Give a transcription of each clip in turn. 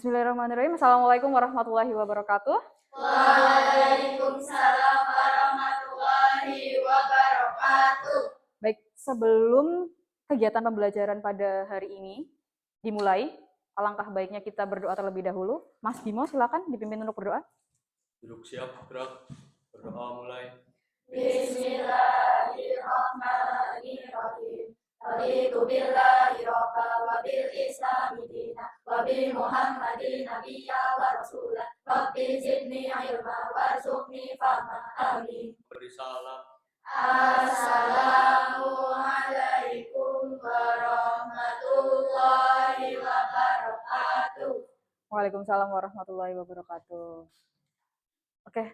Bismillahirrahmanirrahim. Assalamualaikum warahmatullahi wabarakatuh. Waalaikumsalam warahmatullahi wabarakatuh. Baik, sebelum kegiatan pembelajaran pada hari ini dimulai, alangkah baiknya kita berdoa terlebih dahulu. Mas Bimo, silakan dipimpin untuk berdoa. Duduk siap, gerak. Berdoa mulai. Bismillahirrahmanirrahim. Raditu billahi rabba wa bil islami dina wa bi Muhammadin nabiyya wa rasulah. Rabbi zidni ilma warzuqni fahma. Amin. Beri salam. Assalamualaikum warahmatullahi wabarakatuh. Waalaikumsalam warahmatullahi wabarakatuh. Oke,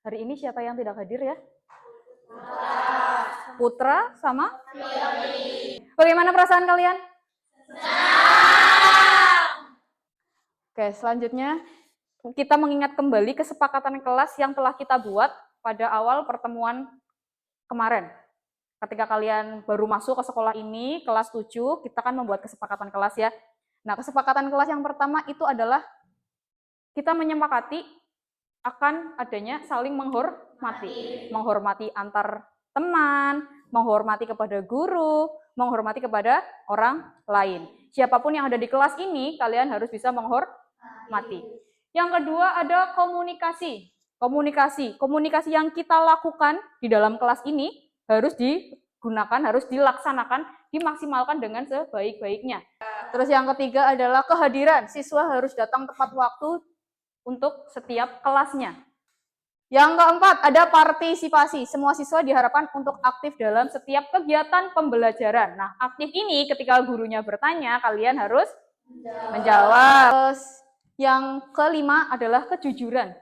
hari ini siapa yang tidak hadir ya? Putra sama? Bagaimana perasaan kalian? Oke, selanjutnya kita mengingat kembali kesepakatan kelas yang telah kita buat pada awal pertemuan kemarin. Ketika kalian baru masuk ke sekolah ini, kelas 7, kita kan membuat kesepakatan kelas ya. Nah, kesepakatan kelas yang pertama itu adalah kita menyepakati akan adanya saling menghormati. Menghormati antar teman, menghormati kepada guru, menghormati kepada orang lain. Siapapun yang ada di kelas ini, kalian harus bisa menghormati. Yang kedua ada komunikasi. Komunikasi yang kita lakukan di dalam kelas ini harus digunakan, harus dilaksanakan, dimaksimalkan dengan sebaik-baiknya. Terus yang ketiga adalah kehadiran. Siswa harus datang tepat waktu untuk setiap kelasnya. Yang keempat ada partisipasi. Semua siswa diharapkan untuk aktif dalam setiap kegiatan pembelajaran. Nah, aktif ini ketika gurunya bertanya, kalian harus menjawab. Terus yang kelima adalah kejujuran.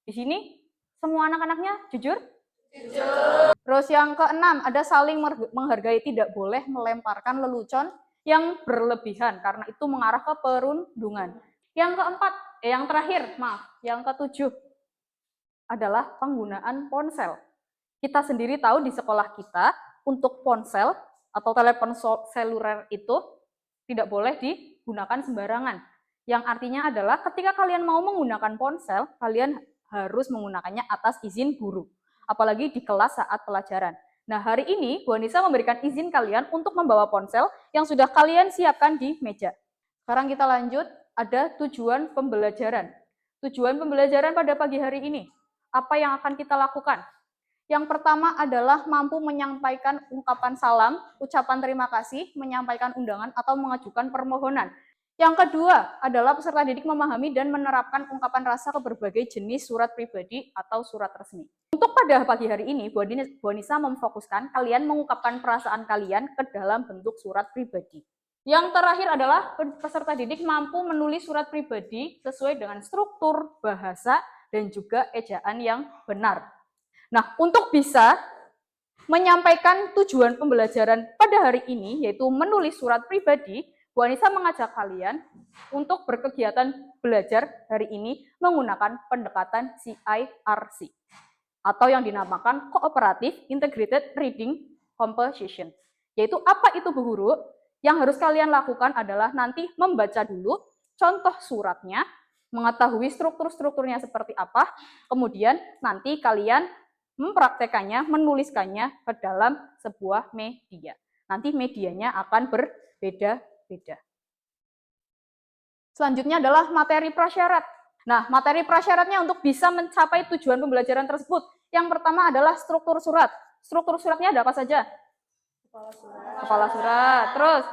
Di sini semua anak-anaknya jujur? Jujur. Terus yang keenam ada saling menghargai, tidak boleh melemparkan lelucon yang berlebihan karena itu mengarah ke perundungan. Yang keempat, yang terakhir, yang ketujuh adalah penggunaan ponsel. Kita sendiri tahu di sekolah kita untuk ponsel atau telepon seluler itu tidak boleh digunakan sembarangan. Yang artinya adalah ketika kalian mau menggunakan ponsel, kalian harus menggunakannya atas izin guru. Apalagi di kelas saat pelajaran. Nah, hari ini Bu Anissa memberikan izin kalian untuk membawa ponsel yang sudah kalian siapkan di meja. Sekarang kita lanjut, ada tujuan pembelajaran. Tujuan pembelajaran pada pagi hari ini. Apa yang akan kita lakukan? Yang pertama adalah mampu menyampaikan ungkapan salam, ucapan terima kasih, menyampaikan undangan atau mengajukan permohonan. Yang kedua adalah peserta didik memahami dan menerapkan ungkapan rasa ke berbagai jenis surat pribadi atau surat resmi. Untuk pada pagi hari ini, Bu Anissa memfokuskan kalian mengungkapkan perasaan kalian ke dalam bentuk surat pribadi. Yang terakhir adalah peserta didik mampu menulis surat pribadi sesuai dengan struktur, bahasa, dan juga ejaan yang benar. Nah, untuk bisa menyampaikan tujuan pembelajaran pada hari ini, yaitu menulis surat pribadi, Bu Anissa mengajak kalian untuk berkegiatan belajar hari ini menggunakan pendekatan CIRC, atau yang dinamakan Cooperative Integrated Reading Composition. Yaitu apa itu Bu Guru? Yang harus kalian lakukan adalah nanti membaca dulu contoh suratnya, mengetahui struktur-strukturnya seperti apa, kemudian nanti kalian mempraktekannya, menuliskannya ke dalam sebuah media. Nanti medianya akan berbeda-beda. Selanjutnya adalah materi prasyarat. Nah, materi prasyaratnya untuk bisa mencapai tujuan pembelajaran tersebut. Yang pertama adalah struktur surat. Struktur suratnya ada apa saja? Kepala surat. Terus?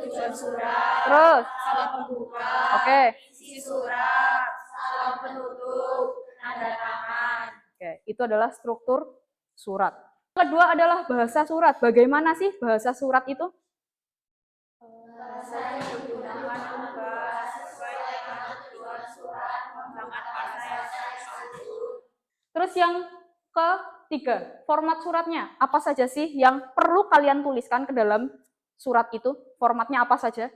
Tujuan surat. Terus? Salam pembuka. Oke. Isi surat. Salam penutup. Tanda tangan. Oke, itu adalah struktur surat. Kedua adalah bahasa surat. Bagaimana sih bahasa surat itu? Bahasa yang digunakan membahas sesuai dengan tujuan surat menggunakan bahasa yang sesuai. Terus yang ketiga, format suratnya. Apa saja sih yang perlu kalian tuliskan ke dalam surat itu? Formatnya apa saja?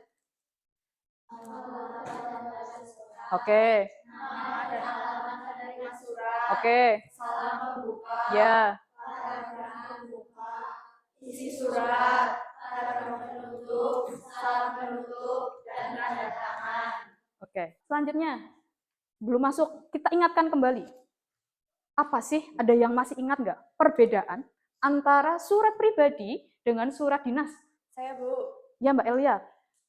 Oke. Nama dan alamat penerima surat. Oke. Salam pembuka. Ya. Paragraf pembuka. Isi surat. Paragraf penutup. Salam penutup dan tanda tangan. Oke, selanjutnya belum masuk, kita ingatkan kembali. Apa sih, ada yang masih ingat nggak perbedaan antara surat pribadi dengan surat dinas? Saya, Bu. Ya, Mbak Elia.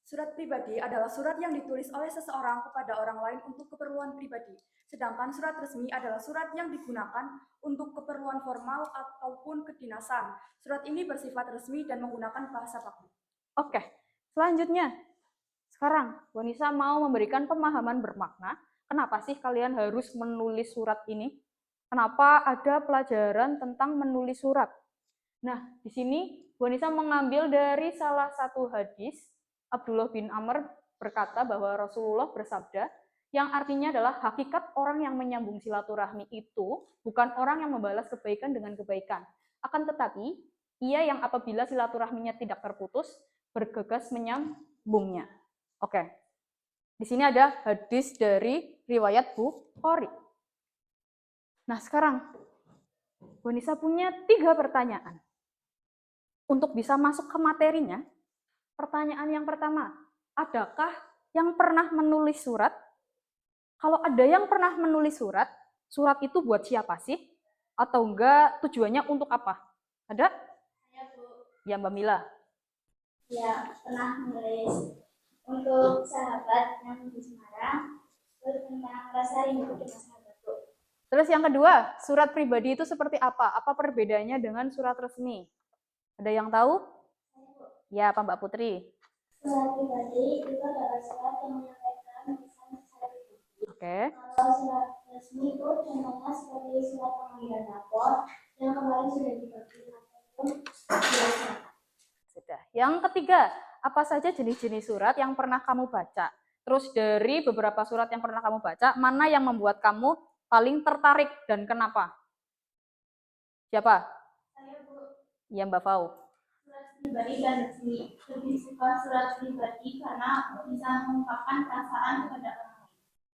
Surat pribadi adalah surat yang ditulis oleh seseorang kepada orang lain untuk keperluan pribadi. Sedangkan surat resmi adalah surat yang digunakan untuk keperluan formal ataupun kedinasan. Surat ini bersifat resmi dan menggunakan bahasa baku. Oke, selanjutnya. Sekarang, Bu Nisa mau memberikan pemahaman bermakna. Kenapa sih kalian harus menulis surat ini? Kenapa ada pelajaran tentang menulis surat? Nah, di sini Bu Nisa mengambil dari salah satu hadis. Abdullah bin Amr berkata bahwa Rasulullah bersabda, yang artinya adalah hakikat orang yang menyambung silaturahmi itu bukan orang yang membalas kebaikan dengan kebaikan. Akan tetapi, ia yang apabila silaturahminya tidak terputus, bergegas menyambungnya. Oke, di sini ada hadis dari riwayat Bukhari. Nah, sekarang Bu Nisa punya 3 pertanyaan. Untuk bisa masuk ke materinya, pertanyaan yang pertama, adakah yang pernah menulis surat? Kalau ada yang pernah menulis surat, surat itu buat siapa sih? Atau enggak, tujuannya untuk apa? Ada? Saya, Bu. Ya, Mbak Mila. Ya, pernah menulis untuk sahabat yang di Semarang, terus tentang rasa rindu dengan sahabatku. Terus yang kedua, surat pribadi itu seperti apa? Apa perbedaannya dengan surat resmi? Ada yang tahu? Ya, apa Mbak Putri? Surat pribadi itu adalah surat yang menyampaikan pesan secara pribadi. Oke. Kalau surat resmi itu contohnya seperti surat panggilan lapor yang kemarin sudah dibagi ataupun dilaksanakan. Sudah. Yang ketiga, apa saja jenis-jenis surat yang pernah kamu baca? Terus dari beberapa surat yang pernah kamu baca, mana yang membuat kamu paling tertarik dan kenapa? Siapa? Saya, Bu. Ya, Mbak Fau. Surat pribadi dan resmi. Lebih suka surat pribadi karena bisa mengungkapkan perasaan kepada orang lain.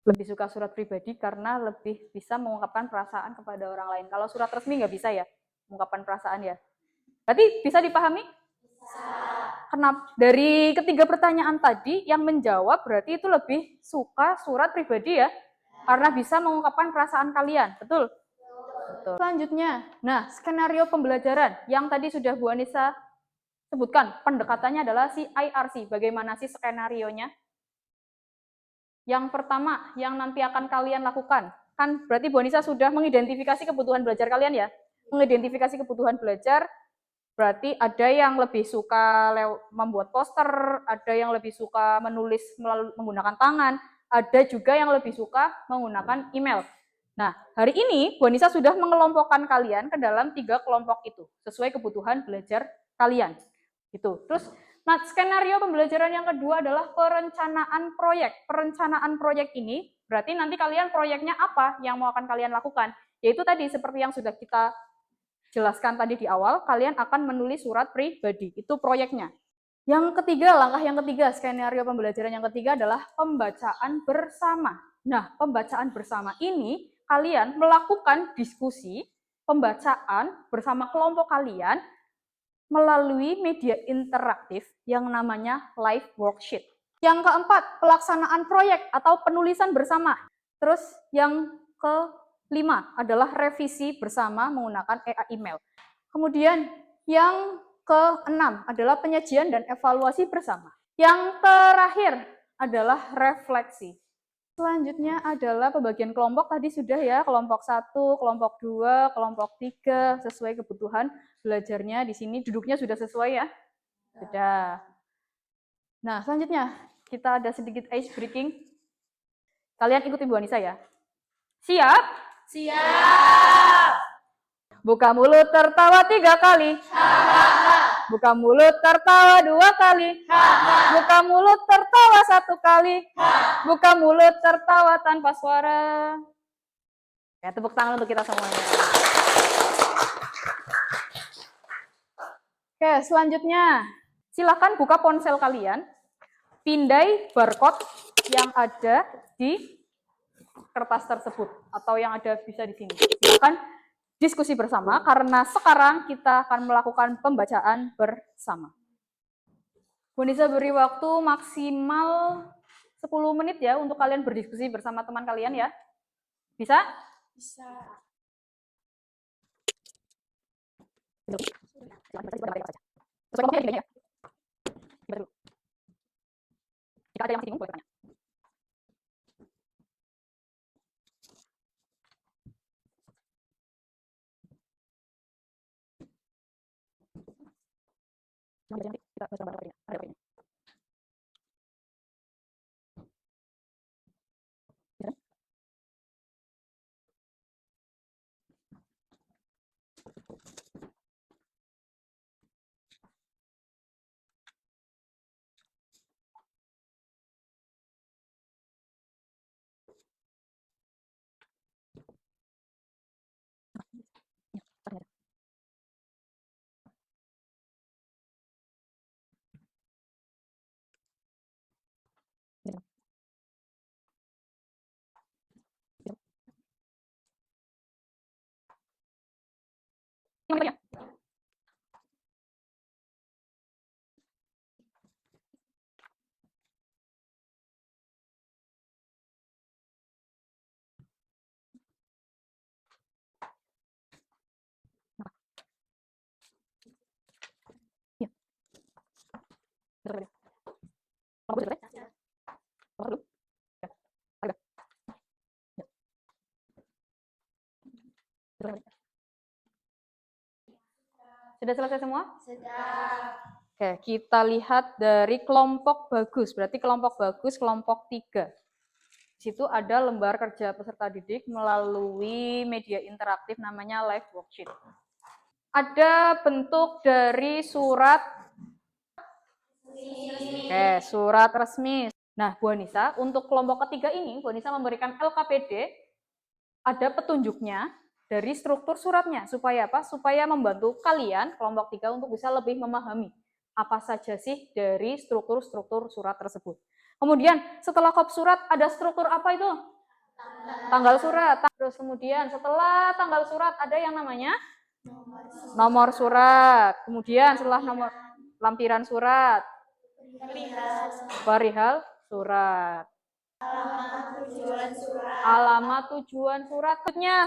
Lebih suka surat pribadi karena lebih bisa mengungkapkan perasaan kepada orang lain. Kalau surat resmi nggak bisa ya, mengungkapkan perasaan ya. Berarti bisa dipahami? Kenapa? Dari ketiga pertanyaan tadi, yang menjawab berarti itu lebih suka surat pribadi ya, karena bisa mengungkapkan perasaan kalian, betul? Betul. Selanjutnya, nah skenario pembelajaran yang tadi sudah Bu Anissa sebutkan, pendekatannya adalah CIRC. Bagaimana sih skenarionya? Yang pertama, yang nanti akan kalian lakukan, kan berarti Bu Anissa sudah mengidentifikasi kebutuhan belajar kalian ya? Mengidentifikasi kebutuhan belajar, berarti ada yang lebih suka membuat poster, ada yang lebih suka menulis menggunakan tangan, ada juga yang lebih suka menggunakan email. Nah, hari ini Bu Anissa sudah mengelompokkan kalian ke dalam 3 kelompok itu, sesuai kebutuhan belajar kalian. Gitu. Terus, nah, skenario pembelajaran yang kedua adalah perencanaan proyek. Perencanaan proyek ini berarti nanti kalian proyeknya apa yang mau akan kalian lakukan? Yaitu tadi seperti yang sudah kita jelaskan tadi di awal, kalian akan menulis surat pribadi. Itu proyeknya. Yang ketiga, langkah yang ketiga, skenario pembelajaran yang ketiga adalah pembacaan bersama. Nah, pembacaan bersama ini kalian melakukan diskusi, pembacaan bersama kelompok kalian melalui media interaktif yang namanya live worksheet. Yang keempat, pelaksanaan proyek atau penulisan bersama. Terus yang kelima adalah revisi bersama menggunakan email. Kemudian yang keenam adalah penyajian dan evaluasi bersama. Yang terakhir adalah refleksi. Selanjutnya adalah pembagian kelompok, tadi sudah ya, kelompok 1, kelompok 2, kelompok 3, sesuai kebutuhan belajarnya. Di sini duduknya sudah sesuai ya? Sudah. Nah, selanjutnya kita ada sedikit ice breaking. Kalian ikuti Bu Anissa ya. Siap? Siap. Buka mulut tertawa 3 kali. Buka mulut tertawa 2 kali. Buka mulut tertawa 1 kali. Buka mulut tertawa tanpa suara. Ya, tepuk tangan untuk kita semuanya. Oke, selanjutnya silakan buka ponsel kalian. Pindai barcode yang ada di kertas tersebut atau yang ada bisa di sini. Silakan diskusi bersama karena sekarang kita akan melakukan pembacaan bersama. Bu Nisa beri waktu maksimal 10 menit ya untuk kalian berdiskusi bersama teman kalian ya. Bisa? Bisa. Sesuai kelompoknya ya. Coba dulu. Jika ada yang masih bingung, boleh bertanya. Nanti kita bahas bareng-bareng ini. Ada apa ini? Bisa? Ya, ternyata. Bisa. Bisa. Yang mana tadi ya? Nah, iya. Bisa tadi. Kalau boleh selesai? Kalau dulu? Ya. Ada. Ya. Bisa tadi. Sudah selesai semua? Sudah. Oke, kita lihat dari kelompok bagus. Berarti kelompok bagus, kelompok 3. Di situ ada lembar kerja peserta didik melalui media interaktif namanya live worksheet. Ada bentuk dari surat. Oke, surat resmi. Nah, Bu Anissa, untuk kelompok ketiga ini, Bu Anissa memberikan LKPD, ada petunjuknya dari struktur suratnya. Supaya apa? Supaya membantu kalian, kelompok 3, untuk bisa lebih memahami apa saja sih dari struktur-struktur surat tersebut. Kemudian, setelah kop surat, ada struktur apa itu? Tanggal surat. Terus kemudian, setelah tanggal surat, ada yang namanya? Nomor surat. Kemudian, setelah nomor lampiran surat, perihal surat. Alamat tujuan surat.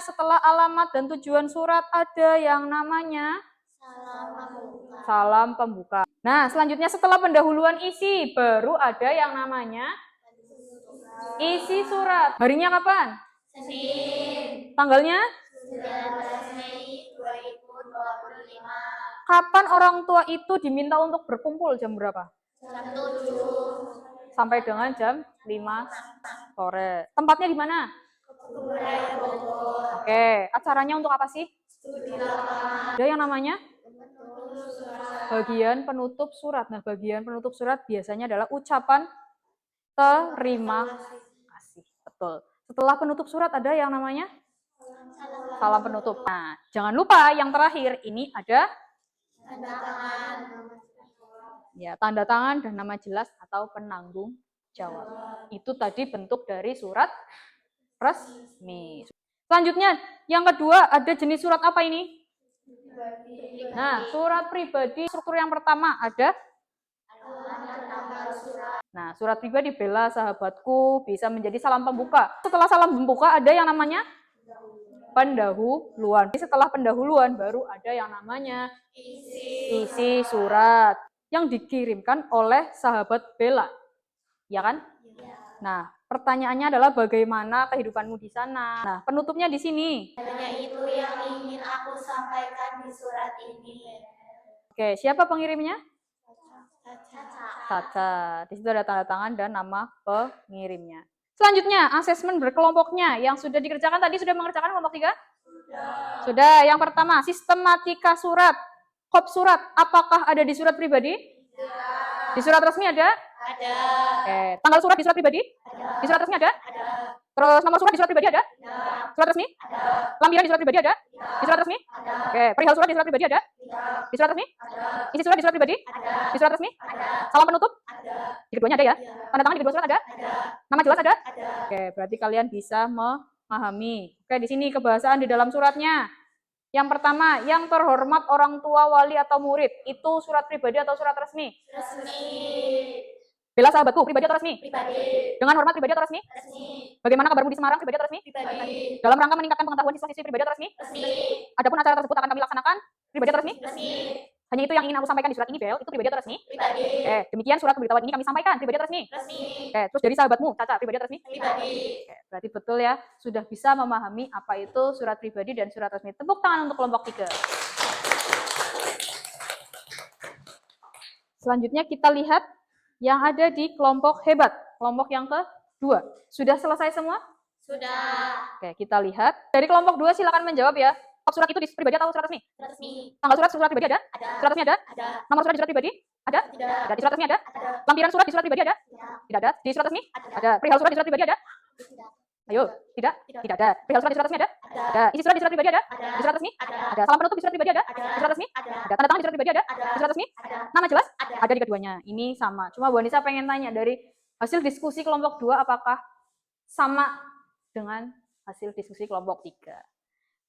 Setelah alamat dan tujuan surat ada yang namanya salam pembuka. Nah, selanjutnya setelah pendahuluan isi baru ada yang namanya isi surat. Harinya kapan? Senin. Tanggalnya? 19 Mei 2025. Kapan orang tua itu diminta untuk berkumpul jam berapa? Jam 7. Sampai dengan jam 5 sore. Tempatnya di mana? Kebudayaan Bogor. Oke, acaranya untuk apa sih? Studi lapangan. Ada yang namanya? Penulis surat. Bagian penutup surat. Nah, bagian penutup surat biasanya adalah ucapan terima kasih. Betul. Setelah penutup surat ada yang namanya salam penutup. Nah, jangan lupa yang terakhir ini ada Tanda tangan. ya, tanda tangan dan nama jelas atau penanggung jawab. Itu tadi bentuk dari surat resmi. Selanjutnya, yang kedua ada jenis surat apa ini? Nah, surat pribadi. Struktur yang pertama ada. Nah, surat pribadi, bela sahabatku, bisa menjadi salam pembuka. Setelah salam pembuka ada yang namanya pendahuluan. Setelah pendahuluan baru ada yang namanya isi surat yang dikirimkan oleh sahabat bela. Ya kan? Nah, pertanyaannya adalah bagaimana kehidupanmu di sana. Nah, penutupnya di sini. Hanya itu yang ingin aku sampaikan di surat ini. Oke, siapa pengirimnya? Caca. Caca. Di situ ada tanda tangan dan nama pengirimnya. Selanjutnya, asesmen berkelompoknya yang sudah dikerjakan tadi. Sudah mengerjakan kelompok 3? Sudah. Yang pertama, sistematika surat. Kop surat, apakah ada di surat pribadi? Di surat resmi ada? Ada. Oke. Tanggal surat di surat pribadi? Ada. Di surat resmi ada? Ada. Terus nomor surat di surat pribadi ada? Ada. Surat resmi? Ada. Lampiran di surat pribadi ada? Di surat resmi? Ada. Oke. Perihal surat di surat pribadi ada? Tidak. Di surat resmi? Ada. Isi surat di surat pribadi? Ada. Di surat resmi? Ada. Salam penutup? Ada. Di keduanya ada ya? Iya. Tanda tangan di kedua surat ada? Ada. Nama jelas ada? Ada. Oke, berarti kalian bisa memahami. Oke, di sini kebahasaan di dalam suratnya. Yang pertama, yang terhormat orang tua, wali, atau murid. Itu surat pribadi atau surat resmi? Resmi. Bela sahabatku, pribadi atau resmi? Pribadi. Dengan hormat, pribadi atau resmi? Resmi. Bagaimana kabarmu di Semarang, pribadi atau resmi? Pribadi. Dalam rangka meningkatkan pengetahuan siswa-siswi, pribadi atau resmi? Resmi. Adapun acara tersebut akan kami laksanakan, pribadi atau resmi? Resmi. Hanya itu yang ingin aku sampaikan di surat ini, Bel. Itu pribadi atau resmi? Pribadi. Oke, demikian surat pemberitahuan ini kami sampaikan, pribadi atau resmi? Resmi. Oke, terus dari sahabatmu, Caca, pribadi atau resmi? Pribadi. Oke, berarti betul ya, sudah bisa memahami apa itu surat pribadi dan surat resmi. Tepuk tangan untuk kelompok 3. Selanjutnya kita lihat yang ada di kelompok hebat, kelompok yang kedua. Sudah selesai semua? Sudah. Oke, kita lihat. Dari kelompok 2 silakan menjawab ya. Surat itu di pribadi atau surat resmi? Resmi. Tanggal surat pribadi ada? Ada. Surat resmi ada? Ada. Nomor surat di surat pribadi? Ada? Tidak. Ada. Di surat resmi ada? Ada. Lampiran surat di surat pribadi ada? Tidak. Tidak ada. Di surat resmi? Ada. Ada. Perihal surat di surat pribadi ada? Tidak. Ayo, tidak? Tidak. Tidak ada. Perihal surat di surat resmi ada? Ada. Ada. Isi surat di surat pribadi ada? Ada. Di surat resmi? Ada. Ada. Salam penutup di surat pribadi ada? Ada. Di surat resmi? Ada. Ada. Tanda tangan di surat pribadi ada? Ada. Di surat resmi? Ada. Nama jelas? Ada. Ada di keduanya. Ini sama. Cuma Bu Anissa pengen tanya dari hasil diskusi kelompok 2 apakah sama dengan hasil diskusi kelompok 3?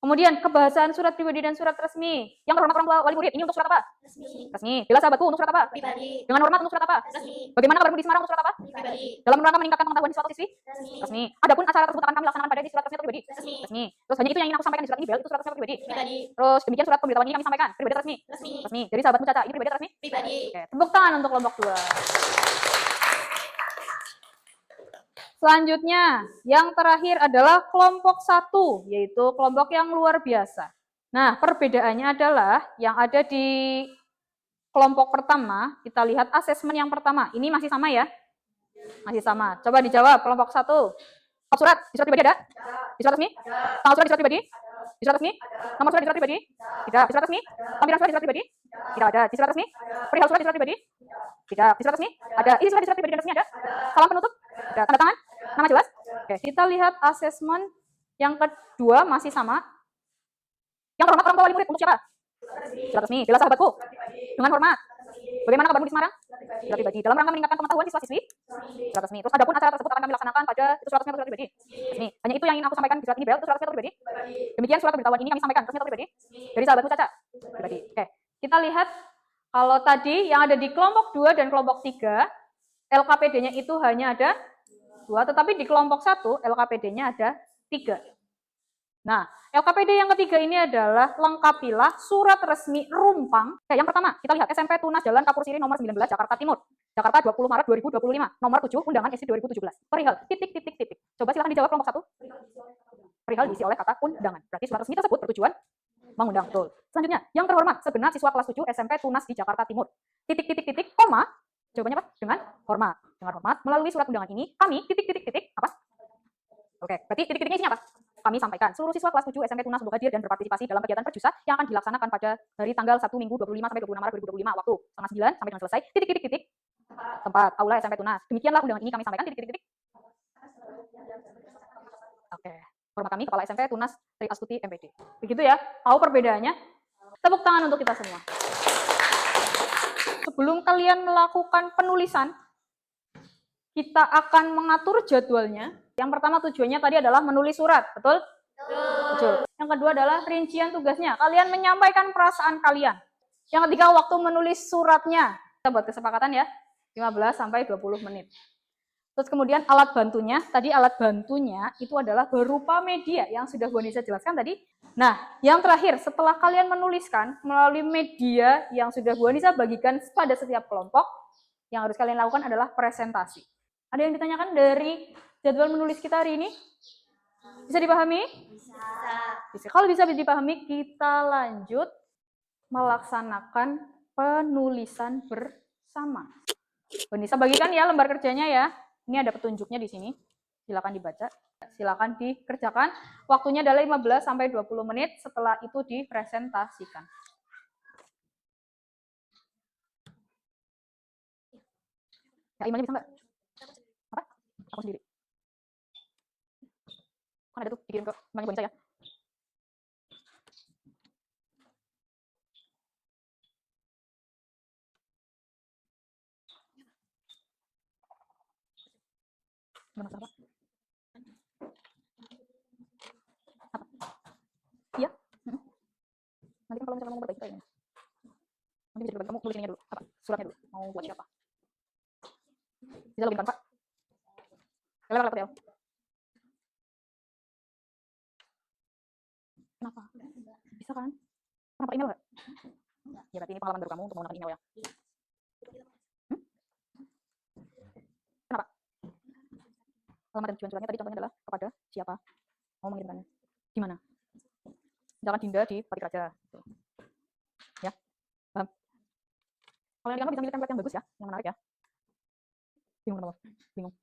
Kemudian kebahasan surat pribadi dan surat resmi. Yang terhormat orang tua wali murid, ini untuk surat apa? Resmi. Resmi. Bela sahabatku untuk surat apa? Pribadi. Dengan hormat untuk surat apa? Resmi. Bagaimana kabarmu di Semarang untuk surat apa? Pribadi. Dalam rangka meningkatkan pengetahuan siswa atau siswi? Resmi. Resmi. Adapun acara tersebut akan kami laksanakan pada di surat resmi atau pribadi? Resmi. Resmi. Terus hanya itu yang ingin aku sampaikan di surat ini, Bel, itu surat resmi atau pribadi? Pribadi. Terus demikian surat pemberitahuan ini kami sampaikan, pribadi atau resmi? Resmi. Resmi. Dari sahabatmu Caca, ini pribadi atau resmi? Pribadi. Oke, tepuk tangan untuk kelompok 2. Selanjutnya, yang terakhir adalah kelompok 1, yaitu kelompok yang luar biasa. Nah, perbedaannya adalah yang ada di kelompok pertama, kita lihat asesmen yang pertama. Ini masih sama ya? Masih sama. Coba dijawab, kelompok 1. Surat, di surat pribadi ada? Di surat resmi? Tanggal surat di surat pribadi? Di surat resmi? Nomor surat di surat pribadi? Tidak. Di surat resmi? Lampiran surat di surat pribadi? Tidak ada. Di surat resmi? Perihal surat di surat pribadi? Tidak. Di surat resmi? Ada. Isi surat di surat pribadi dan resmi ada? Salam penutup? Ada. Tanda tangan? Nama jelas? Oke, kita lihat asesmen yang kedua masih sama. Yang terhormat orang tua wali murid untuk siapa? Surat resmi. Bela sahabatku. Dengan hormat. Bagaimana kabarmu di Semarang? Surat pribadi. Dalam rangka meningkatkan pengetahuan siswa-siswi? Surat resmi. Terus adapun acara tersebut akan kami laksanakan pada itu surat resmi atau surat pribadi? Resmi. Hanya itu yang ingin aku sampaikan di surat ini, Bel. Itu surat resmi atau pribadi? Demikian surat pemberitahuan ini kami sampaikan, resmi atau pribadi? Dari sahabatku Caca? Pribadi. Oke. Kita lihat kalau tadi yang ada di kelompok 2 dan kelompok 3, LKPD-nya itu hanya ada 2, tetapi di kelompok 1 LKPD-nya ada 3. Nah, LKPD yang ketiga ini adalah lengkapilah surat resmi Rumpang. Yang pertama, kita lihat SMP Tunas Jalan Kapur Siri nomor 19 Jakarta Timur. Jakarta 20 Maret 2025. Nomor 7 Undangan SI 2017. Perihal titik. Coba silakan dijawab kelompok 1. Perihal diisi oleh kata undangan. Berarti surat resmi tersebut bertujuan mengundang. Betul. Selanjutnya, yang terhormat segenap siswa kelas 7 SMP Tunas di Jakarta Timur. Titik, koma. Jawabannya apa? Dengan hormat. Dengan hormat, melalui surat undangan ini, kami, apa? Oke, berarti titik-titiknya isinya apa? Kami sampaikan, seluruh siswa kelas 7 SMP Tunas untuk hadir dan berpartisipasi dalam kegiatan Perjusa yang akan dilaksanakan pada hari tanggal 1 Minggu 25 sampai 26 Maret 2025, waktu setengah 9 sampai dengan selesai, titik, tempat, aula SMP Tunas. Demikianlah undangan ini kami sampaikan, titik. Oke, hormat kami, Kepala SMP Tunas Tri Astuti MPD. Begitu ya, tahu perbedaannya? Tepuk tangan untuk kita semua. Sebelum kalian melakukan penulisan, kita akan mengatur jadwalnya. Yang pertama tujuannya tadi adalah menulis surat, betul? Betul. Yang kedua adalah rincian tugasnya. Kalian menyampaikan perasaan kalian. Yang ketiga waktu menulis suratnya. Kita buat kesepakatan ya, 15 sampai 20 menit. Terus kemudian alat bantunya, tadi alat bantunya itu adalah berupa media yang sudah Bu Anissa jelaskan tadi. Nah, yang terakhir setelah kalian menuliskan melalui media yang sudah Bu Anissa bagikan pada setiap kelompok, yang harus kalian lakukan adalah presentasi. Ada yang ditanyakan dari jadwal menulis kita hari ini? Bisa dipahami? Bisa. Kalau bisa dipahami, kita lanjut melaksanakan penulisan bersama. Bu Anissa bagikan ya lembar kerjanya ya. Ini ada petunjuknya di sini. Silakan dibaca. Silakan dikerjakan. Waktunya adalah 15 sampai 20 menit. Setelah itu dipresentasikan. Ya, emailnya bisa nggak? Apa? Aku sendiri. Kan ada tuh, dikirim ke emailnya Bu Anissa ya. Nggak masalah. Apa? Iya? Nanti kan kalau misalnya mau berbagi kita ini. Nanti bisa berbagi, kamu tulis ininya dulu. Apa? Suratnya dulu. Mau buat siapa? Bisa login Pak. Lewat laptop ya. Kenapa? Bisa kan? Kenapa email nggak? Ya berarti ini pengalaman baru kamu untuk menggunakan email ya. Kenapa? Alamat dan tujuan suratnya tadi contohnya adalah kepada siapa mau mengirimkannya. Di mana? Misalkan Dinda di Patik Raja. Ya, paham? Kalau yang dianggap bisa milih template yang bagus ya, yang menarik ya. Bingung kenapa? Bingung.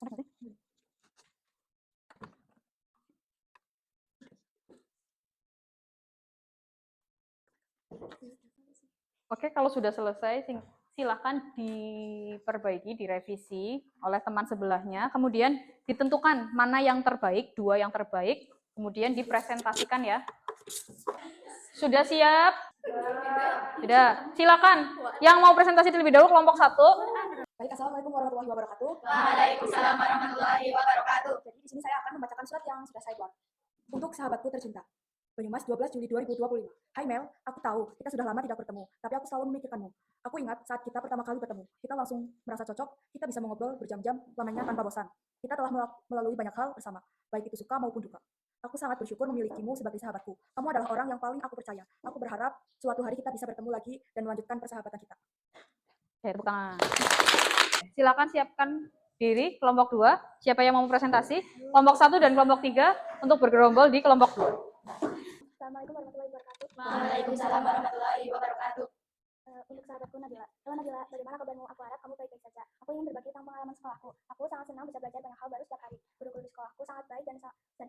Ada nggak sih? Oke, kalau sudah selesai, silakan diperbaiki, direvisi oleh teman sebelahnya, kemudian ditentukan mana yang terbaik, 2 yang terbaik, kemudian dipresentasikan ya. Sudah siap? Sudah. Silakan. Yang mau presentasi terlebih dahulu kelompok 1. Baik, Assalamualaikum warahmatullahi wabarakatuh. Waalaikumsalam warahmatullahi wabarakatuh. Jadi di sini saya akan membacakan surat yang sudah saya buat. Untuk sahabatku tercinta. Banyumas 12 Juli 2025. Hai Mel, aku tahu kita sudah lama tidak bertemu, tapi aku selalu memikirkanmu. Aku ingat saat kita pertama kali bertemu, kita langsung merasa cocok, kita bisa mengobrol berjam-jam lamanya tanpa bosan. Kita telah melalui banyak hal bersama, baik itu suka maupun duka. Aku sangat bersyukur memilikimu sebagai sahabatku. Kamu adalah orang yang paling aku percaya. Aku berharap suatu hari kita bisa bertemu lagi dan melanjutkan persahabatan kita. Oke, tepuk tangan. Silakan siapkan diri kelompok 2. Siapa yang mau presentasi? Kelompok 1 dan kelompok 3 untuk bergerombol di kelompok 2. Assalamualaikum warahmatullahi wabarakatuh. Waalaikumsalam warahmatullahi wabarakatuh. Untuk sahabatku Nabila. Halo Nabila, bagaimana kabarmu? Aku harap kamu baik-baik saja. Aku ingin berbagi tentang pengalaman sekolahku. Aku sangat senang bisa belajar banyak hal baru setiap hari. Guru-guru di sekolahku sangat baik dan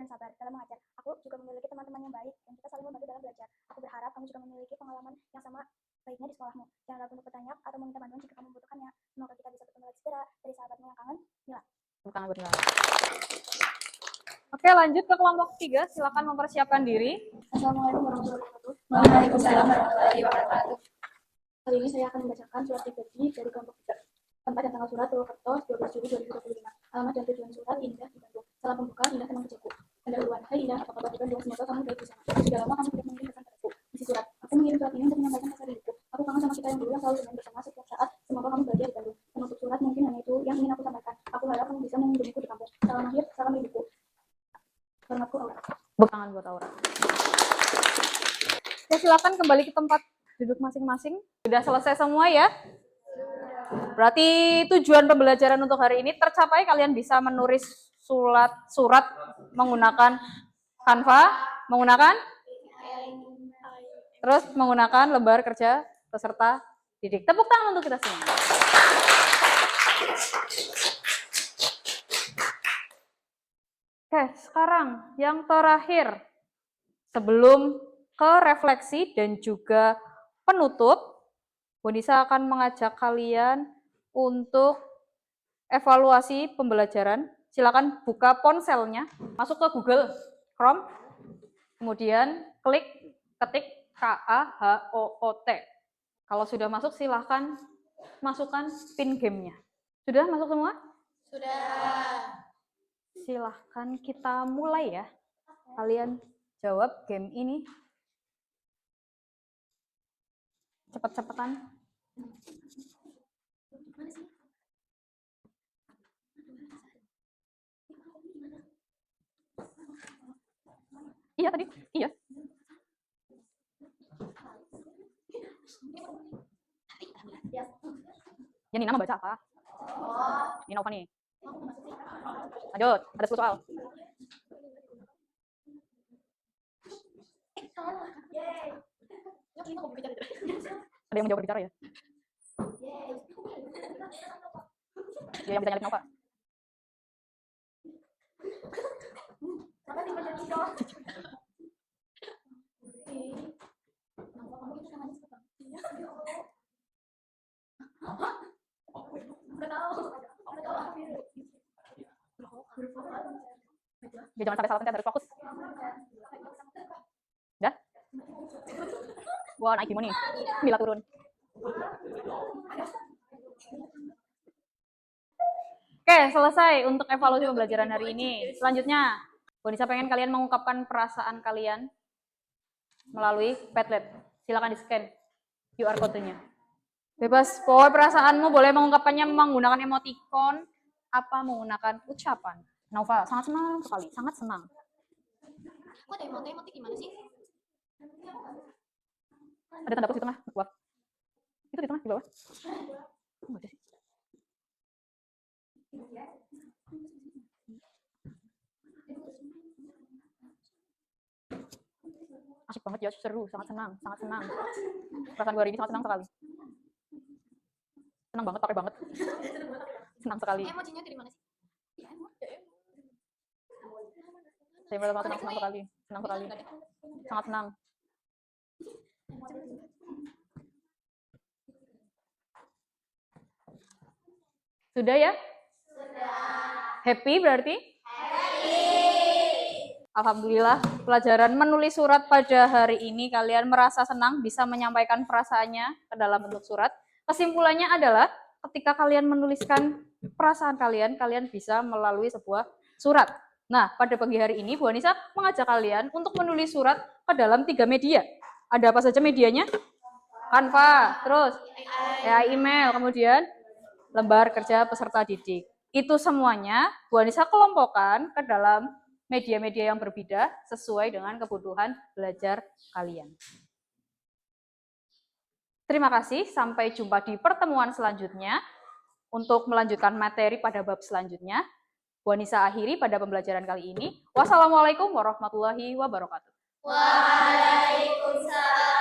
sabar dalam mengajar. Aku juga memiliki teman-teman yang baik dan kita saling membantu dalam belajar. Aku berharap kamu juga memiliki pengalaman yang sama baiknya di sekolahmu. Jangan ragu untuk bertanya atau meminta bantuan jika kamu membutuhkannya. Semoga kita bisa bertemu lagi segera. Dari sahabatmu yang kangen, Mila. Tepuk tangan buat Mila. Oke, lanjut ke kelompok 3. Silakan mempersiapkan diri. Assalamualaikum warahmatullahi wabarakatuh. Waalaikumsalam warahmatullahi wabarakatuh. Kali ini saya akan membacakan surat pribadi dari kelompok 3. Tempat dan tanggal surat Purwokerto 12 Juli 2025. Alamat dan tujuan surat Indah di Bandung. Salam pembuka Indah teman kerjaku. Pendahuluan. Hai Indah, apa kabar di Bandung? Semoga kamu baik di sana. Sudah lama kamu tidak mengirim pesan padaku. Isi surat. Aku mengirim surat ini untuk menyampaikan rasa rinduku. Aku kangen sama kita yang dulu yang selalu bermain bersama setiap saat. Semoga kamu bahagia di Bandung. Penutup surat mungkin hanya itu yang ingin aku sampaikan. Aku harap kamu bisa mengunjungiku di kampung. Salam akhir, salam rinduku. Hormatku Aura. Tepuk tangan buat Aura. Oke, silakan kembali ke tempat duduk masing-masing. Sudah selesai semua ya? Berarti tujuan pembelajaran untuk hari ini tercapai. Kalian bisa menulis surat menggunakan Canva, menggunakan terus menggunakan lembar kerja peserta didik. Tepuk tangan untuk kita semua. Oke, sekarang yang terakhir sebelum ke refleksi dan juga penutup, Bonisa akan mengajak kalian untuk evaluasi pembelajaran. Silakan buka ponselnya, masuk ke Google Chrome, kemudian ketik KAHOOT. Kalau sudah masuk, silakan masukkan pin gamenya. Sudah masuk semua? Sudah. Silahkan kita mulai ya. Kalian jawab game ini. Cepet-cepetan. Iya tadi, iya. Ya Nina mau baca apa? Nina Ova nih. Lanjut, ada 10 soal. Ada yang menjawab bicara ya? Ya yang bisa nyalip Nova. Ya, jangan sampai salah pencet, harus fokus. Udah? Wah, naik gimana nih? Bila turun. Oke, selesai untuk evaluasi pembelajaran hari ini. Selanjutnya, Bonisa pengen kalian mengungkapkan perasaan kalian melalui Padlet. Silakan di-scan QR code-nya. Bebas, pokoknya perasaanmu boleh mengungkapkannya menggunakan emoticon, apa menggunakan ucapan. Nova sangat senang sekali, sangat senang. Kok ada emotik gimana sih? Ada tanda plus di tengah, wah. Itu di tengah, di bawah. Enggak ada sih. Asik banget ya, seru, sangat senang, sangat senang. Perasaan gue hari ini sangat senang sekali. Senang banget, pakai banget. Senang sekali. Emojinya dari mana sih? Saya merasa senang sekali, senang sekali. Sangat senang. Sudah ya? Sudah. Happy berarti? Alhamdulillah, pelajaran menulis surat pada hari ini kalian merasa senang bisa menyampaikan perasaannya ke dalam bentuk surat. Kesimpulannya adalah ketika kalian menuliskan perasaan kalian, kalian bisa melalui sebuah surat. Nah, pada pagi hari ini Bu Anissa mengajak kalian untuk menulis surat ke dalam 3 media. Ada apa saja medianya? Canva, terus ya email, kemudian lembar kerja peserta didik. Itu semuanya Bu Anissa kelompokkan ke dalam media-media yang berbeda sesuai dengan kebutuhan belajar kalian. Terima kasih, sampai jumpa di pertemuan selanjutnya. Untuk melanjutkan materi pada bab selanjutnya, Bu Anissa akhiri pada pembelajaran kali ini. Wassalamualaikum warahmatullahi wabarakatuh. Waalaikumsalam